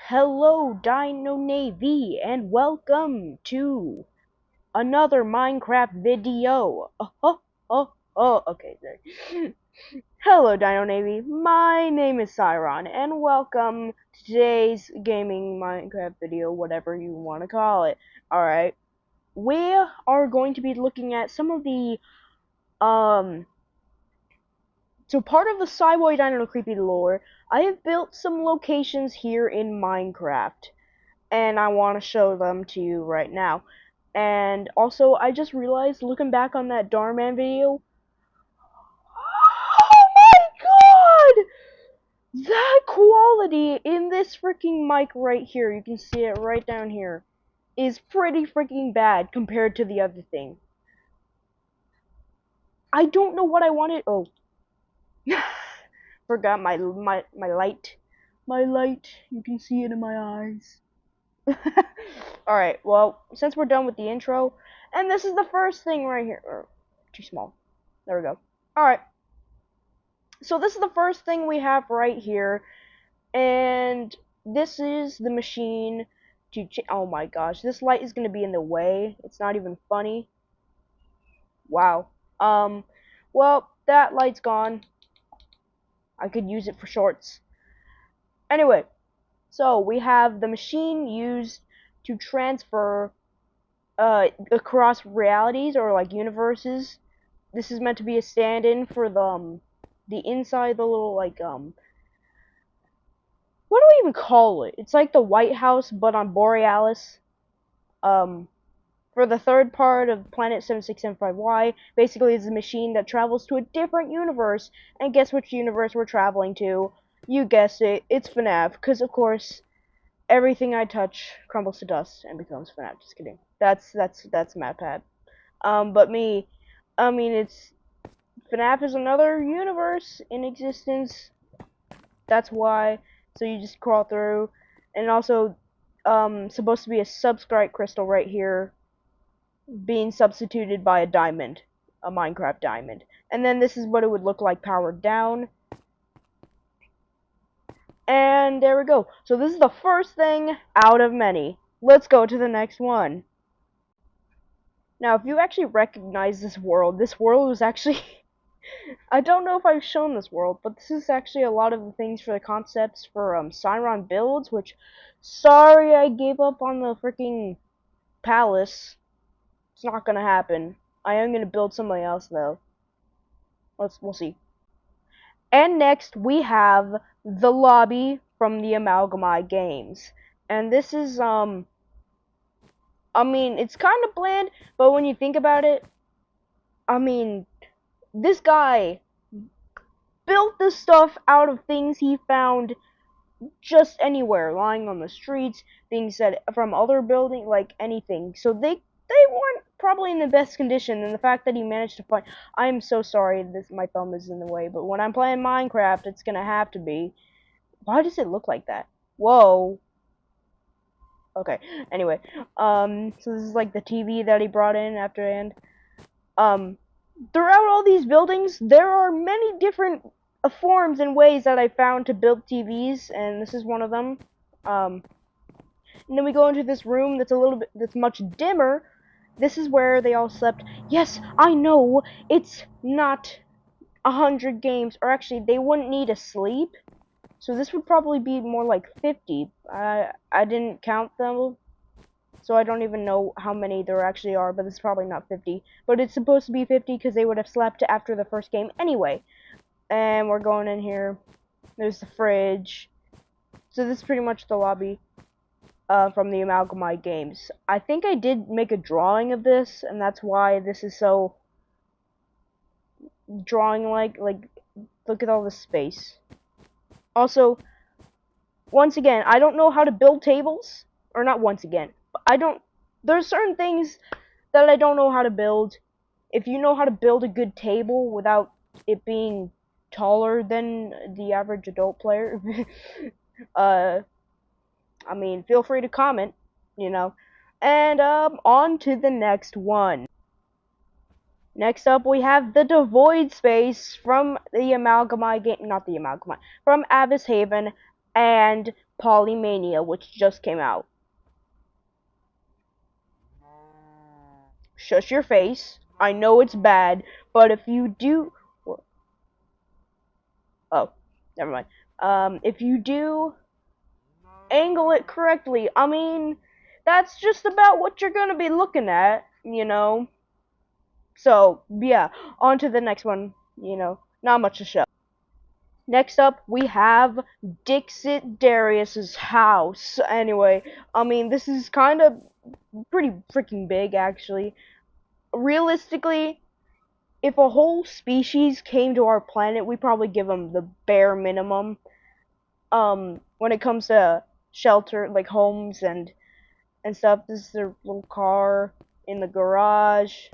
Hello, Dino Navy, and welcome to another Minecraft video. Okay, there. Hello, Dino Navy. My name is Cyron, and welcome to today's gaming Minecraft video, whatever you want to call it. Alright, we are going to be looking at some of the, so part of the Psyb0i DINO&CreepY lore, I have built some locations here in Minecraft. And I want to show them to you right now. And also, I just realized, looking back on that Darman video, oh my god! That quality in this freaking mic right here, you can see it right down here, is pretty freaking bad compared to the other thing. I don't know what I wanted. Oh. Forgot my light. My light. You can see it in my eyes. Alright, well, since we're done with the intro, and this is the first thing right here. Too small. There we go. Alright. So this is the first thing we have right here, and this is the machine to oh my gosh, this light is going to be in the way. It's not even funny. Wow. Well, that light's gone. I could use it for shorts. Anyway, so we have the machine used to transfer across realities or like universes. This is meant to be a stand-in for the inside, the little like what do I even call it? It's like the White House but on Borealis. For the third part of Planet 7675Y, basically is a machine that travels to a different universe, and guess which universe we're traveling to? You guessed it, it's FNAF, because of course everything I touch crumbles to dust and becomes FNAF. Just kidding. That's MatPat. But me, I mean, it's FNAF is another universe in existence. That's why. So you just crawl through, and also, supposed to be a subscribe crystal right here, being substituted by a diamond, a Minecraft diamond. And then this is what it would look like powered down. And there we go. So this is the first thing out of many. Let's go to the next one. Now, if you actually recognize this world was actually... I don't know if I've shown this world, but this is actually a lot of the things for the concepts for Cyron builds, which, sorry I gave up on the freaking palace. It's not gonna happen. I am gonna build something else, though. We'll see. And next, we have the lobby from the Psyb0i games. And this is, I mean, it's kind of bland, but when you think about it, I mean, this guy built this stuff out of things he found just anywhere, lying on the streets, things that from other buildings, like anything. So they weren't probably in the best condition, and the fact that he managed to find... I am so sorry my thumb is in the way, but when I'm playing Minecraft, it's gonna have to be. Why does it look like that? Whoa. Okay, anyway, so this is like the TV that he brought in after and, throughout all these buildings, there are many different forms and ways that I found to build TVs, and this is one of them. And then we go into this room that's much dimmer. This is where they all slept. Yes, I know, it's not 100 games, or actually, they wouldn't need a sleep. So this would probably be more like 50. I didn't count them, so I don't even know how many there actually are, but it's probably not 50. But it's supposed to be 50 because they would have slept after the first game anyway. And we're going in here. There's the fridge. So this is pretty much the lobby from the Psyb0i games. I think I did make a drawing of this, and that's why this is so drawing-like. Like, look at all this space. Also, once again, I don't know how to build tables. Or not once again. There's certain things that I don't know how to build. If you know how to build a good table without it being taller than the average adult player, I mean, feel free to comment, you know. And, on to the next one. Next up, we have the Devoid Space from the Psyb0i game, not the Psyb0i, from Abyss Haven, and Polymania, which just came out. Shush your face. I know it's bad, but if you do... Oh, never mind. If you do angle it correctly, I mean, that's just about what you're gonna be looking at, you know? So, yeah, on to the next one, you know, not much to show. Next up, we have Dixit Darius's house. Anyway, I mean, this is kind of pretty freaking big, actually. Realistically, if a whole species came to our planet, we'd probably give them the bare minimum. When it comes to shelter, like homes and stuff. This is their little car in the garage.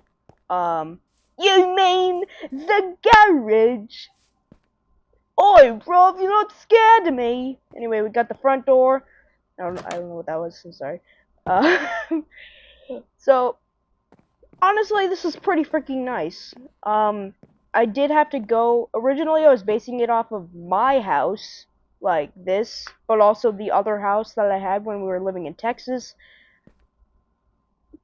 You mean the garage? Oi, bro, you're not scared of me. Anyway, we got the front door. I don't know what that was. I'm sorry. Uh, so honestly, this is pretty freaking nice. I did have to go. Originally, I was basing it off of my house, like this, but also the other house that I had when we were living in Texas.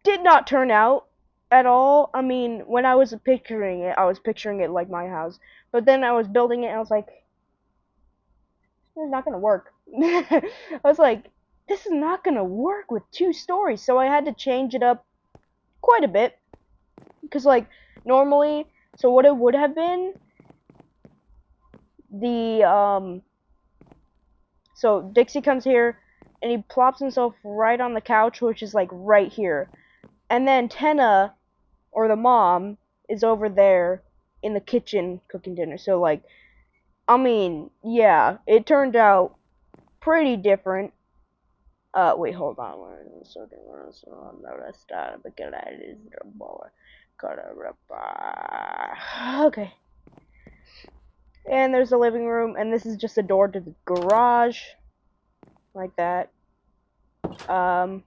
Did not turn out at all. I mean, when I was picturing it, I was picturing it like my house. But then I was building it, and I was like, this is not gonna work. I was like, this is not gonna work with 2 stories. So I had to change it up quite a bit. Because, like, normally, so what it would have been, so Dixie comes here, and he plops himself right on the couch, which is, like, right here. And then Tenna, or the mom, is over there in the kitchen cooking dinner. So, like, I mean, yeah, it turned out pretty different. Wait, hold on. Okay. And there's the living room, and this is just a door to the garage. Like that. Now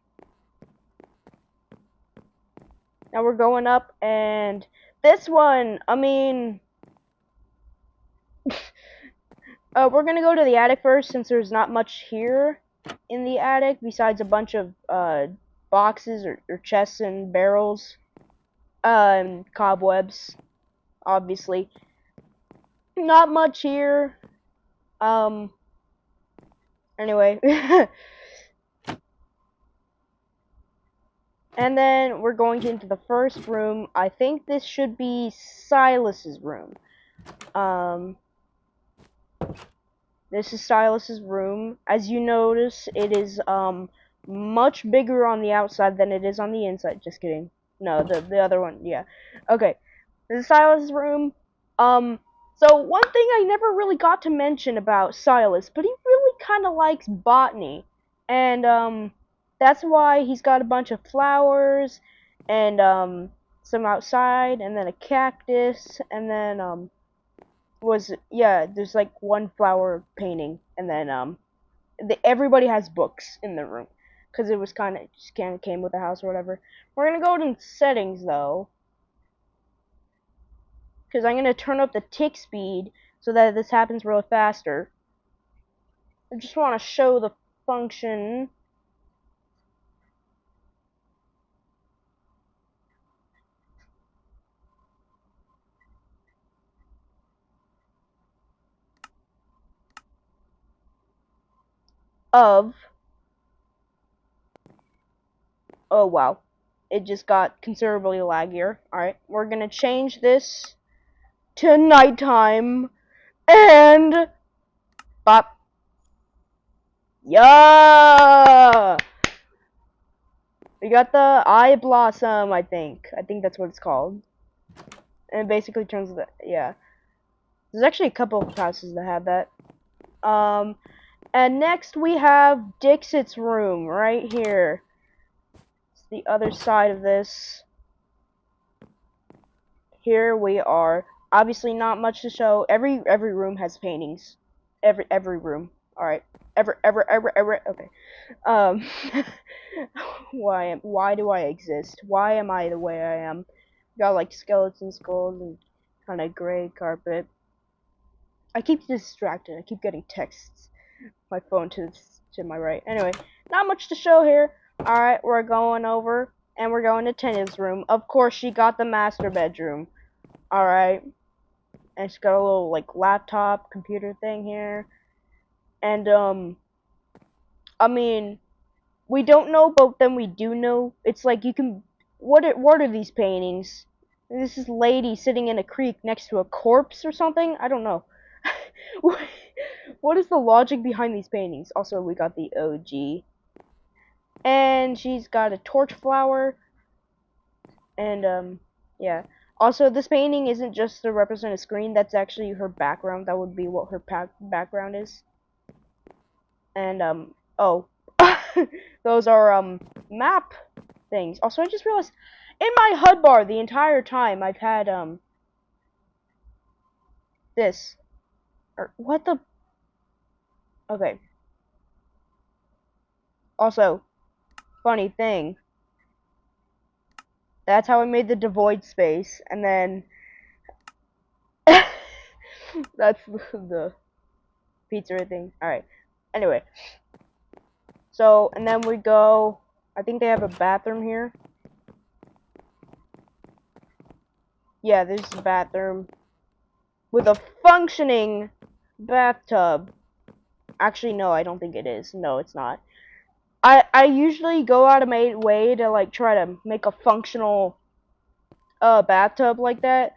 we're going up, and this one, I mean... we're gonna go to the attic first, since there's not much here in the attic, besides a bunch of, boxes, or chests and barrels. And cobwebs, obviously. Not much here. Anyway. And then we're going into the first room. I think this should be Silas's room. This is Silas's room. As you notice, it is much bigger on the outside than it is on the inside. Just kidding. No, the other one, yeah. Okay. This is Silas's room. So one thing I never really got to mention about Silas, but he really kind of likes botany. And that's why he's got a bunch of flowers and some outside, and then a cactus, and then there's like one flower painting, and then everybody has books in the room because it was kind of came with the house or whatever. We're gonna go to settings though, because I'm gonna turn up the tick speed so that this happens real faster. I just want to show the function. Of Oh wow, it just got considerably laggier. Alright, we're gonna change this to nighttime, and bop. Yeah! We got the eye blossom, I think. I think that's what it's called. And it basically turns the, yeah. There's actually a couple of houses that have that. And next we have Dixit's room, right here. It's the other side of this. Here we are. Obviously not much to show. Every room has paintings. Every room. Alright. Okay. Why do I exist? Why am I the way I am? Got like skeleton skulls and kind of gray carpet. I keep distracted. I keep getting texts. My phone to my right. Anyway, not much to show here. Alright, we're going over, and we're going to Tina's room. Of course, she got the master bedroom. Alright. And she's got a little, like, laptop, computer thing here. And, I mean, we don't know, but then we do know. It's like you can... What are these paintings? This is lady sitting in a creek next to a corpse or something? I don't know. What is the logic behind these paintings? Also, we got the OG. And she's got a torch flower. And, yeah. Also, this painting isn't just to represent a screen. That's actually her background. That would be what her background is. And, oh. Those are, map things. Also, I just realized, in my HUD bar the entire time, I've had, this. Or, what the... Okay. Also, funny thing. That's how I made the devoid space, and then... that's the pizza thing. Alright. Anyway. So, and then we go... I think they have a bathroom here. Yeah, there's a bathroom. With a functioning bathtub. Actually, no, I don't think it is. No, it's not. I usually go out of my way to, like, try to make a functional bathtub like that.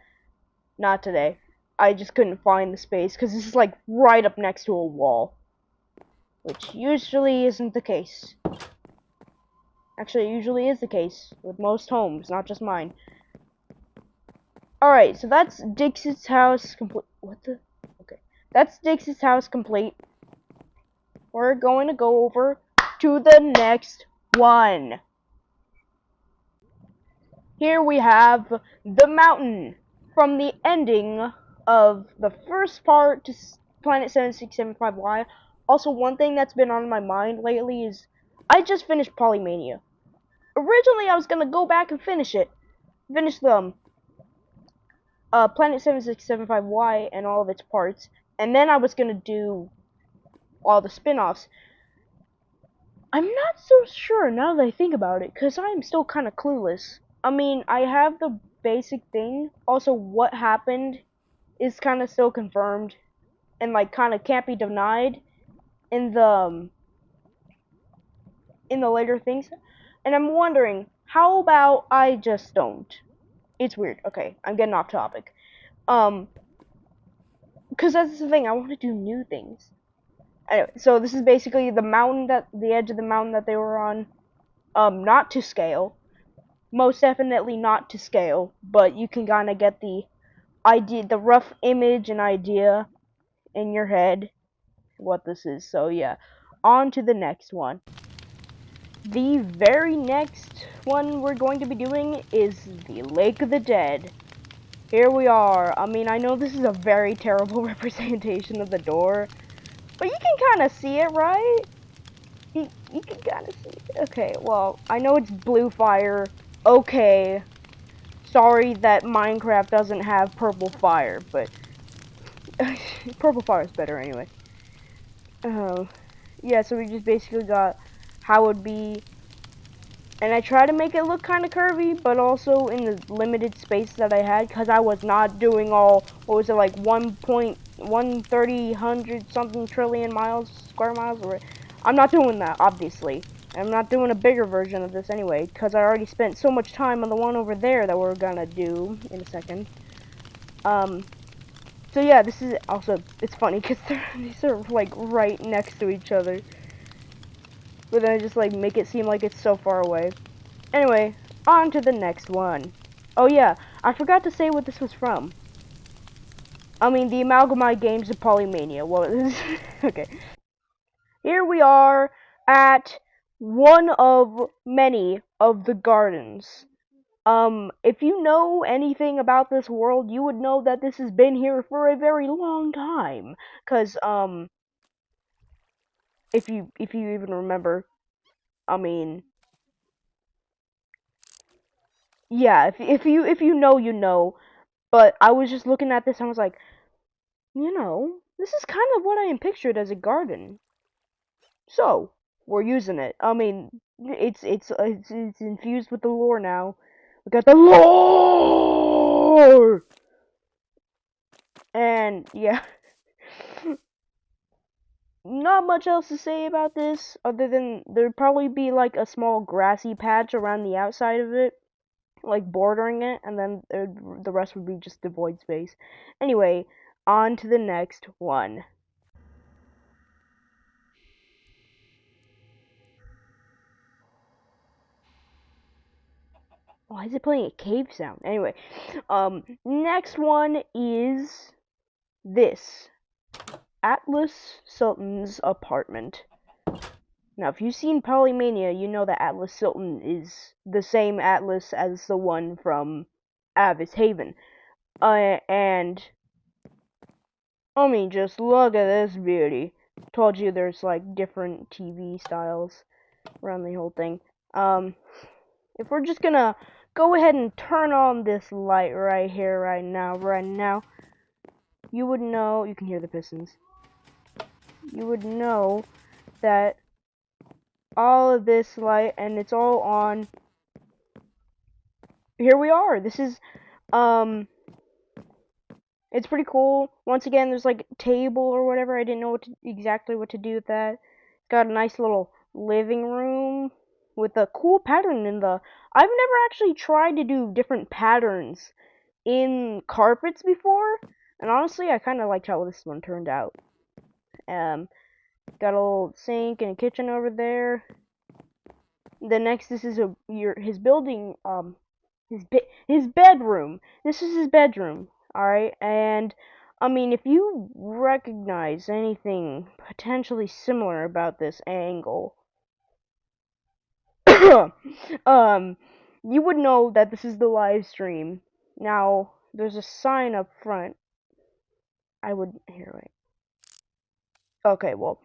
Not today. I just couldn't find the space, because this is, like, right up next to a wall. Which usually isn't the case. Actually, it usually is the case with most homes, not just mine. Alright, so that's Dix's house complete. What the? Okay. That's Dix's house complete. We're going to go over to the next one. Here we have the mountain from the ending of the first part to Planet 7675Y. Also, one thing that's been on my mind lately is I just finished Polymania. Originally, I was gonna go back and finish it. Finish the Planet 7675Y and all of its parts. And then I was gonna do all the spin-offs. I'm not so sure now that I think about it, because I'm still kind of clueless. I mean, I have the basic thing. Also, what happened is kind of still confirmed. And, like, kind of can't be denied in the later things. And I'm wondering, how about I just don't? It's weird. Okay, I'm getting off topic. Because that's the thing, I want to do new things. Anyway, so this is basically the mountain the edge of the mountain that they were on. Not to scale. Most definitely not to scale, but you can kind of get the idea, the rough image and idea in your head what this is. So yeah, on to the next one. The very next one we're going to be doing is the Lake of the Dead. Here we are. I mean, I know this is a very terrible representation of the door, but you can kind of see it, right? You can kind of see it. Okay, well, I know it's blue fire. Okay. Sorry that Minecraft doesn't have purple fire, but purple fire is better anyway. Yeah, so we just basically got how it would be, and I try to make it look kind of curvy, but also in the limited space that I had, because I was not doing all, what was it, like 1.130 something trillion square miles, or I'm not doing that, obviously. I'm not doing a bigger version of this anyway, because I already spent so much time on the one over there that we're gonna do in a second. So yeah, this is also, it's funny, because these are, like, right next to each other. But then I just, like, make it seem like it's so far away. Anyway, on to the next one. Oh yeah, I forgot to say what this was from. I mean, the Amalgamite Games of Polymania. Well, okay. Here we are at one of many of the gardens. If you know anything about this world, you would know that this has been here for a very long time. 'Cause, if you even remember, I mean, yeah, if you know, you know. But I was just looking at this and I was like, you know, this is kind of what I am pictured as a garden. So we're using it. I mean, it's infused with the lore now. We got the lore, and yeah, not much else to say about this other than there'd probably be like a small grassy patch around the outside of it, like bordering it, and then the rest would be just the void space. Anyway, on to the next one. Why is it playing a cave sound? Anyway, next one is this Atlas Sultan's apartment. Now, if you've seen Polymania, you know that Atlas Sultan is the same Atlas as the one from Avis Haven. And I mean, just look at this beauty. Told you there's like different TV styles around the whole thing. If we're just gonna go ahead and turn on this light right here, right now, you would know, you can hear the pistons. You would know that all of this light, and it's all on. Here we are. This is, it's pretty cool. Once again, there's like a table or whatever. I didn't know exactly what to do with that. It's got a nice little living room with a cool pattern in the. I've never actually tried to do different patterns in carpets before, and honestly, I kind of liked how this one turned out. Got a little sink and a kitchen over there. The next, this is his building, his bedroom. This is his bedroom. All right, and I mean, if you recognize anything potentially similar about this angle, you would know that this is the live stream. Now, there's a sign up front. I would here wait. Okay, well,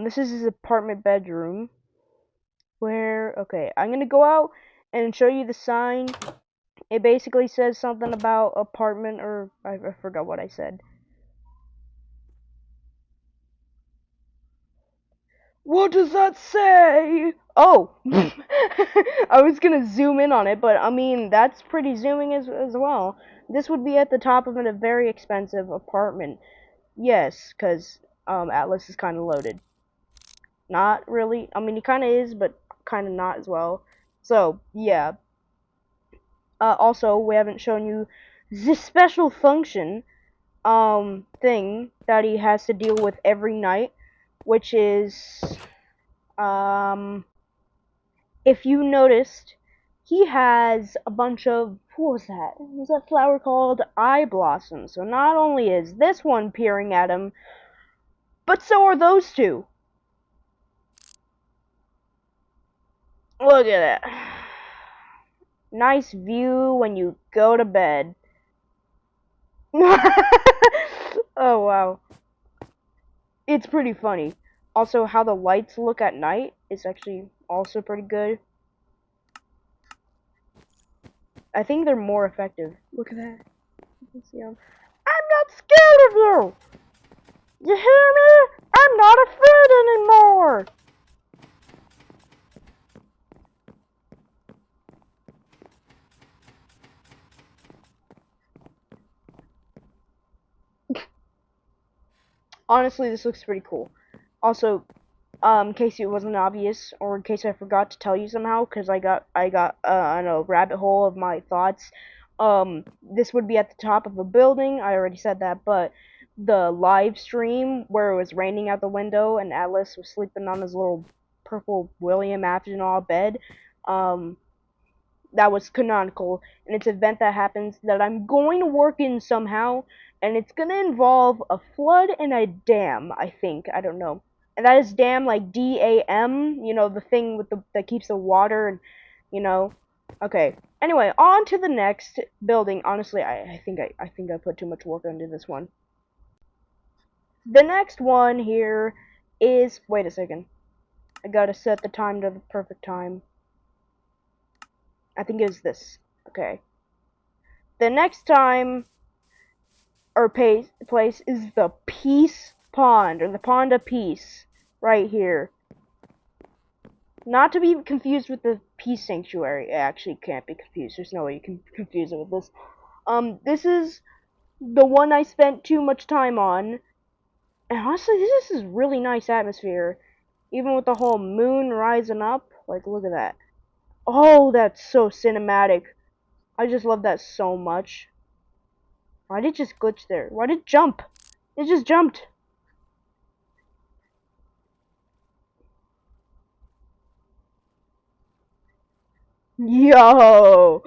this is his apartment bedroom. Where okay, I'm gonna go out and show you the sign. It basically says something about apartment, or I forgot what I said. What does that say? Oh, I was gonna zoom in on it, but I mean that's pretty zooming as well. This would be at the top of a very expensive apartment. Yes, because Atlas is kind of loaded. Not really. I mean, he kind of is, but kind of not as well. So yeah. Also, we haven't shown you this special function thing that he has to deal with every night, which is if you noticed, he has a bunch of, what was that? Was that flower called eye blossoms? So not only is this one peering at him, but so are those two. Look at it. Nice view when you go to bed. Oh wow. It's pretty funny. Also, how the lights look at night is actually also pretty good. I think they're more effective. Look at that. You can see them. I'm not scared of you! You hear me? I'm not afraid anymore! Honestly, this looks pretty cool. Also, in case it wasn't obvious, or in case I forgot to tell you somehow, because I got on a rabbit hole of my thoughts. This would be at the top of a building. I already said that, but the live stream where it was raining out the window and Atlas was sleeping on his little purple William Avenal bed. That was canonical, and it's an event that happens that I'm going to work in somehow, and it's gonna involve a flood and a dam. I think, I don't know. And that is dam, like DAM, you know, the thing with the that keeps the water, and you know. Okay. Anyway, on to the next building. Honestly, I think I put too much work into this one. The next one here is, wait a second. I gotta set the time to the perfect time. I think it was this. Okay. The next time or place is the Peace Pond, or the Pond of Peace, right here. Not to be confused with the Peace Sanctuary. It actually can't be confused. There's no way you can confuse it with this. This is the one I spent too much time on. And honestly, this is really nice atmosphere. Even with the whole moon rising up. Like, look at that. Oh, that's so cinematic. I just love that so much. Why did it just glitch there? Why did it jump? It just jumped. Yo!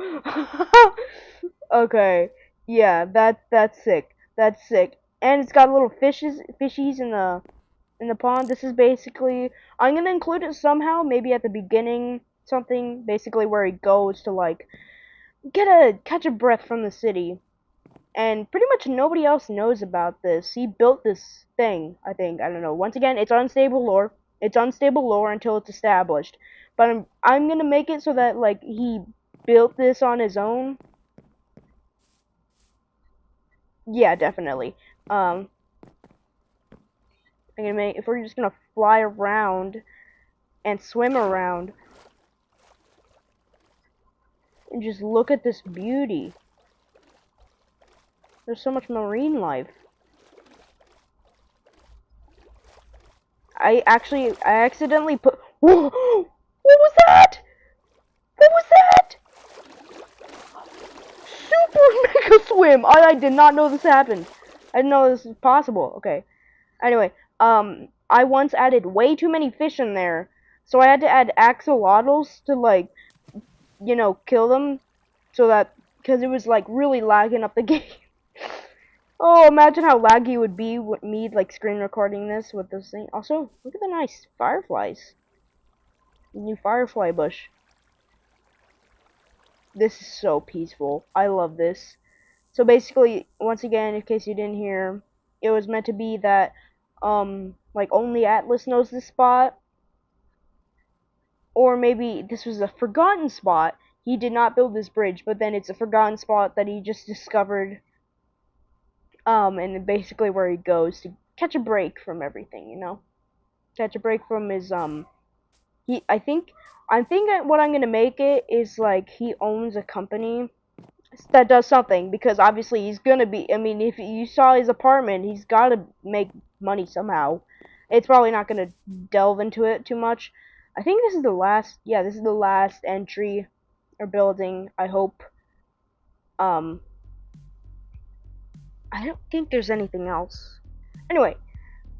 Okay. Yeah, that's sick. That's sick. And it's got little fishies in the pond. This is basically, I'm gonna include it somehow, maybe at the beginning, something basically where he goes to like catch a breath from the city. And pretty much nobody else knows about this. He built this thing, I think. I don't know. Once again, it's unstable lore. It's unstable lore until it's established. But I'm gonna make it so that like he built this on his own. Yeah, definitely. I'm gonna make, if we're just gonna fly around and swim around and just look at this beauty. There's so much marine life. I accidentally put. Whoa! What was that? What was that? Super mega swim. I did not know this happened. I didn't know this was possible. Okay. Anyway, I once added way too many fish in there, so I had to add axolotls to like, you know, kill them, so that because it was like really lagging up the game. Oh, imagine how laggy it would be with me like screen recording this with this thing. Also, look at the nice fireflies. New firefly bush. This is so peaceful. I love this. So basically, once again, in case you didn't hear, it was meant to be that like only Atlas knows this spot, or maybe this was a forgotten spot. He did not build this bridge, but then it's a forgotten spot that he just discovered. And basically where he goes to catch a break from everything, you know, catch a break from his I think what I'm gonna make it is like he owns a company that does something, because obviously he's gonna be, I mean, if you saw his apartment, he's gotta make money somehow. It's probably not gonna delve into it too much. I think this is the last, yeah, this is the last entry or building, I hope. I don't think there's anything else. Anyway,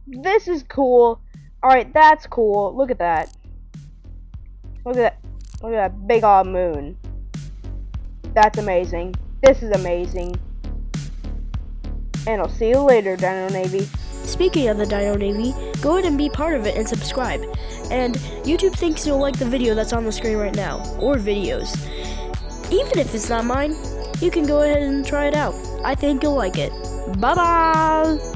this is cool. Alright, that's cool. Look at that. Look at that. Look at that big old moon. That's amazing. This is amazing. And I'll see you later, Dino Navy. Speaking of the Dino Navy, go ahead and be part of it and subscribe. And YouTube thinks you'll like the video that's on the screen right now, or videos. Even if it's not mine, you can go ahead and try it out. I think you'll like it. Bye-bye!